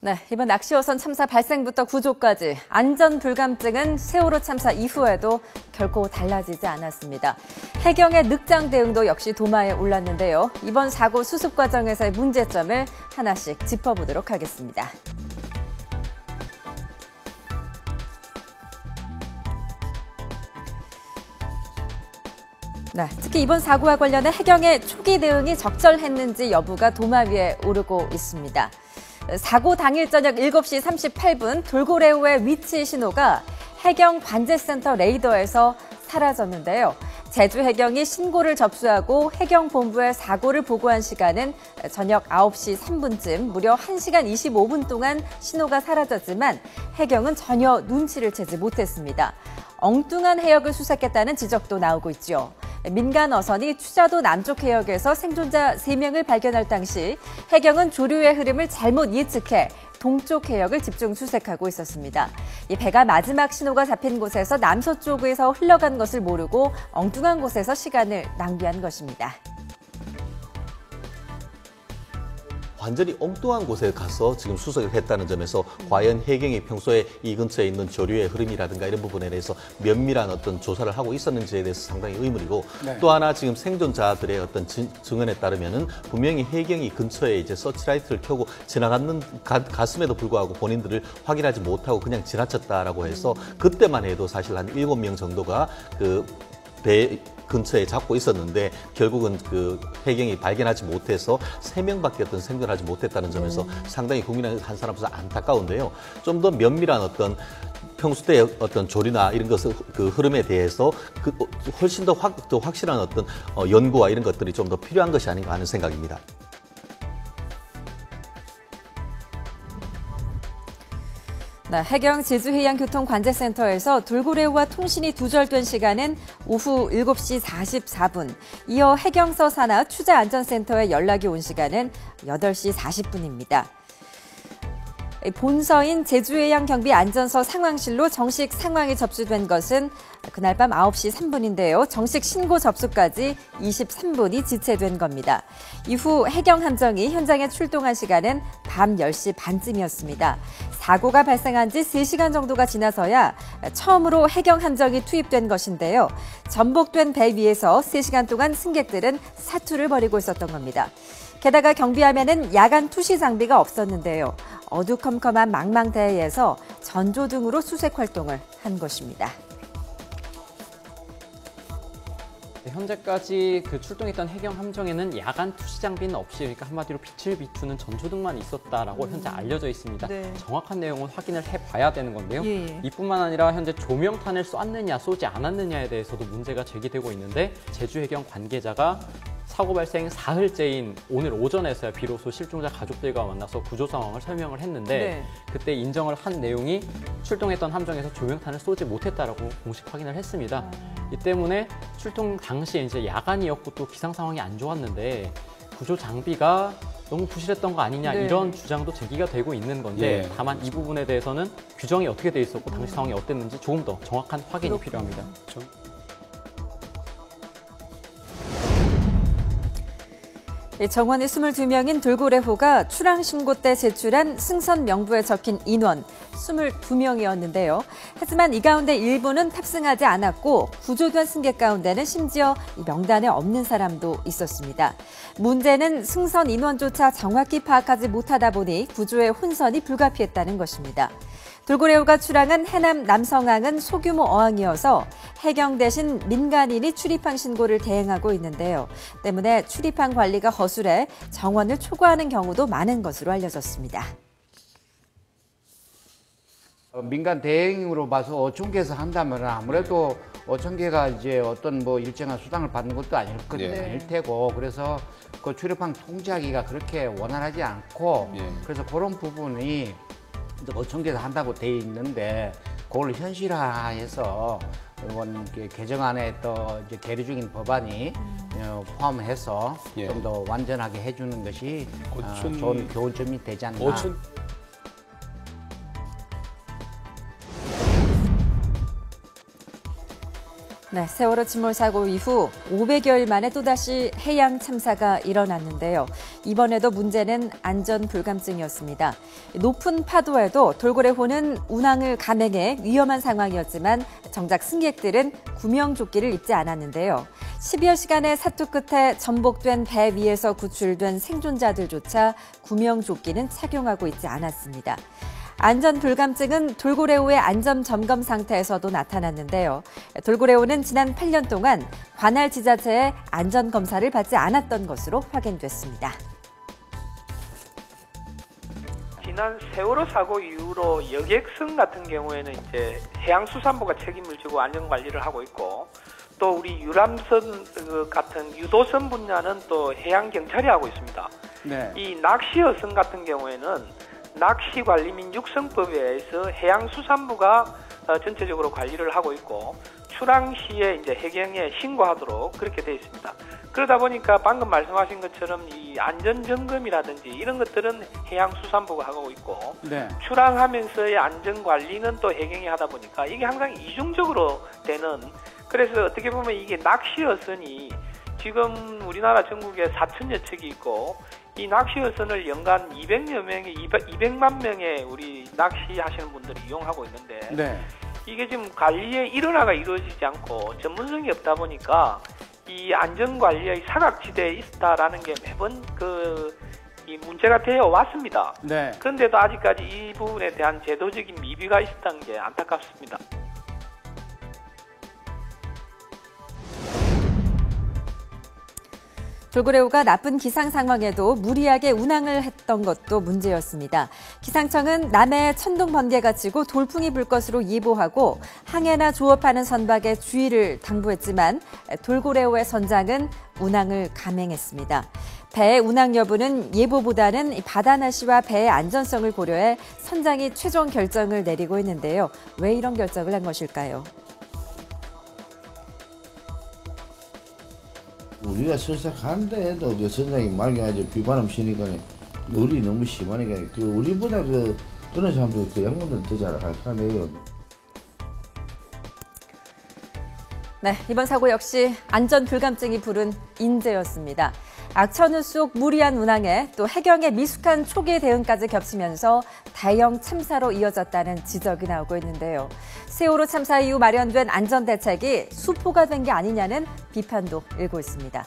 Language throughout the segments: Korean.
네, 이번 낚시어선 참사 발생부터 구조까지 안전 불감증은 세월호 참사 이후에도 결코 달라지지 않았습니다. 해경의 늑장 대응도 역시 도마에 올랐는데요. 이번 사고 수습 과정에서의 문제점을 하나씩 짚어보도록 하겠습니다. 네, 특히 이번 사고와 관련해 해경의 초기 대응이 적절했는지 여부가 도마 위에 오르고 있습니다. 사고 당일 저녁 7시 38분 돌고래호의 위치 신호가 해경 관제센터 레이더에서 사라졌는데요. 제주해경이 신고를 접수하고 해경본부에 사고를 보고한 시간은 저녁 9시 3분쯤 무려 1시간 25분 동안 신호가 사라졌지만 해경은 전혀 눈치를 채지 못했습니다. 엉뚱한 해역을 수색했다는 지적도 나오고 있죠. 민간 어선이 추자도 남쪽 해역에서 생존자 3명을 발견할 당시 해경은 조류의 흐름을 잘못 예측해 동쪽 해역을 집중 수색하고 있었습니다. 이 배가 마지막 신호가 잡힌 곳에서 남서쪽에서 흘러간 것을 모르고 엉뚱한 곳에서 시간을 낭비한 것입니다. 완전히 엉뚱한 곳에 가서 지금 수색을 했다는 점에서 과연 해경이 평소에 이 근처에 있는 조류의 흐름이라든가 이런 부분에 대해서 면밀한 어떤 조사를 하고 있었는지에 대해서 상당히 의문이고 네. 또 하나 지금 생존자들의 어떤 증언에 따르면은 분명히 해경이 근처에 이제 서치라이트를 켜고 갔음에도 불구하고 본인들을 확인하지 못하고 그냥 지나쳤다라고 해서 그때만 해도 사실 한 7명 정도가 그 배 근처에 잡고 있었는데 결국은 그 해경이 발견하지 못해서 3명밖에 어떤 생존하지 못했다는 점에서 상당히 국민 한 사람으로서 안타까운데요. 좀 더 면밀한 어떤 평소의 어떤 조리나 이런 것을 그 흐름에 대해서 훨씬 더 확실한 어떤 연구와 이런 것들이 좀 더 필요한 것이 아닌가 하는 생각입니다. 네, 해경 제주해양교통관제센터에서 돌고래호와 통신이 두절된 시간은 오후 7시 44분. 이어 해경서 산하 추자안전센터에 연락이 온 시간은 8시 40분입니다. 본서인 제주해양경비안전서 상황실로 정식 상황이 접수된 것은 그날 밤 9시 3분인데요. 정식 신고 접수까지 23분이 지체된 겁니다. 이후 해경함정이 현장에 출동한 시간은 밤 10시 반쯤이었습니다. 사고가 발생한 지 3시간 정도가 지나서야 처음으로 해경함정이 투입된 것인데요. 전복된 배 위에서 3시간 동안 승객들은 사투를 벌이고 있었던 겁니다. 게다가 경비함에는 야간 투시 장비가 없었는데요. 어두컴컴한 망망대해에서 전조등으로 수색 활동을 한 것입니다. 현재까지 출동했던 해경 함정에는 야간 투시 장비는 없이 그러니까 한마디로 빛을 비추는 전조등만 있었다라고 현재 알려져 있습니다. 네. 정확한 내용은 확인을 해봐야 되는 건데요. 예. 이뿐만 아니라 현재 조명탄을 쐈느냐 쏘지 않았느냐에 대해서도 문제가 제기되고 있는데 제주해경 관계자가 사고 발생 사흘째인 오늘 오전에서야 비로소 실종자 가족들과 만나서 구조 상황을 설명을 했는데 네. 그때 인정을 한 내용이 출동했던 함정에서 조명탄을 쏘지 못했다라고 공식 확인을 했습니다. 이 때문에 출동 당시에 이제 야간이었고 또 기상 상황이 안 좋았는데 구조 장비가 너무 부실했던 거 아니냐 네. 이런 주장도 제기가 되고 있는 건데 예. 다만 이 부분에 대해서는 규정이 어떻게 돼 있었고 당시 상황이 어땠는지 조금 더 정확한 확인이 필요합니다. 그렇죠. 정원이 22명인 돌고래호가 출항 신고 때 제출한 승선 명부에 적힌 인원 22명이었는데요. 하지만 이 가운데 일부는 탑승하지 않았고 구조된 승객 가운데는 심지어 명단에 없는 사람도 있었습니다. 문제는 승선 인원조차 정확히 파악하지 못하다 보니 구조에 혼선이 불가피했다는 것입니다. 돌고래호가 출항한 해남 남성항은 소규모 어항이어서 해경 대신 민간인이 출입항 신고를 대행하고 있는데요. 때문에 출입항 관리가 허술해 정원을 초과하는 경우도 많은 것으로 알려졌습니다. 민간 대행으로 봐서 어촌계에서 한다면 아무래도 어촌계가 이제 어떤 뭐 일정한 수당을 받는 것도 아닐 테고 그래서 그 출입항 통제하기가 그렇게 원활하지 않고 그래서 그런 부분이 어촌계에서 한다고 돼 있는데 그걸 현실화해서 이번 개정안에 또 이제 계류 중인 법안이 포함해서 좀 더 완전하게 해주는 것이 좋은 교훈점이 되지 않나. 네, 세월호 침몰 사고 이후 500여일 만에 또다시 해양 참사가 일어났는데요. 이번에도 문제는 안전 불감증이었습니다. 높은 파도에도 돌고래호는 운항을 감행해 위험한 상황이었지만 정작 승객들은 구명조끼를 입지 않았는데요. 10여 시간의 사투 끝에 전복된 배 위에서 구출된 생존자들조차 구명조끼는 착용하고 있지 않았습니다. 안전 불감증은 돌고래호의 안전 점검 상태에서도 나타났는데요. 돌고래호는 지난 8년 동안 관할 지자체의 안전 검사를 받지 않았던 것으로 확인됐습니다. 지난 세월호 사고 이후로 여객선 같은 경우에는 이제 해양수산부가 책임을 지고 안전 관리를 하고 있고, 또 우리 유람선 같은 유도선 분야는 또 해양 경찰이 하고 있습니다. 네. 이 낚시어선 같은 경우에는 낚시관리 및 육성법에 의해서 해양수산부가 전체적으로 관리를 하고 있고, 출항 시에 이제 해경에 신고하도록 그렇게 되어 있습니다. 그러다 보니까 방금 말씀하신 것처럼 이 안전점검이라든지 이런 것들은 해양수산부가 하고 있고, 네. 출항하면서의 안전관리는 또 해경이 하다 보니까 이게 항상 이중적으로 되는, 그래서 어떻게 보면 이게 낚시어선이 지금 우리나라 전국에 4천여 척이 있고, 이 낚시어선을 연간 200만 명의 우리 낚시하시는 분들이 이용하고 있는데, 네. 이게 지금 관리의 일원화가 이루어지지 않고 전문성이 없다 보니까 이 안전관리의 사각지대에 있다라는 게 매번 이 문제가 되어 왔습니다. 네. 그런데도 아직까지 이 부분에 대한 제도적인 미비가 있었던 게 안타깝습니다. 돌고래호가 나쁜 기상 상황에도 무리하게 운항을 했던 것도 문제였습니다. 기상청은 남해에 천둥 번개가 치고 돌풍이 불 것으로 예보하고 항해나 조업하는 선박에 주의를 당부했지만 돌고래호의 선장은 운항을 감행했습니다. 배의 운항 여부는 예보보다는 바다 날씨와 배의 안전성을 고려해 선장이 최종 결정을 내리고 있는데요. 왜 이런 결정을 한 것일까요? 우리가 설사 간다 해도 선장이 말기하지 비바람 쉬니까 물이 너무 심하니까 우리보다 그런 사람들 양반들 더 잘 알아내요. 네, 이번 사고 역시 안전 불감증이 부른 인재였습니다. 악천후 속 무리한 운항에 또 해경의 미숙한 초기 대응까지 겹치면서 대형 참사로 이어졌다는 지적이 나오고 있는데요. 세월호 참사 이후 마련된 안전대책이 수포가 된 게 아니냐는 비판도 일고 있습니다.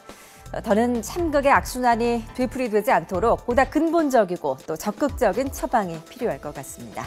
더는 참극의 악순환이 되풀이되지 않도록 보다 근본적이고 또 적극적인 처방이 필요할 것 같습니다.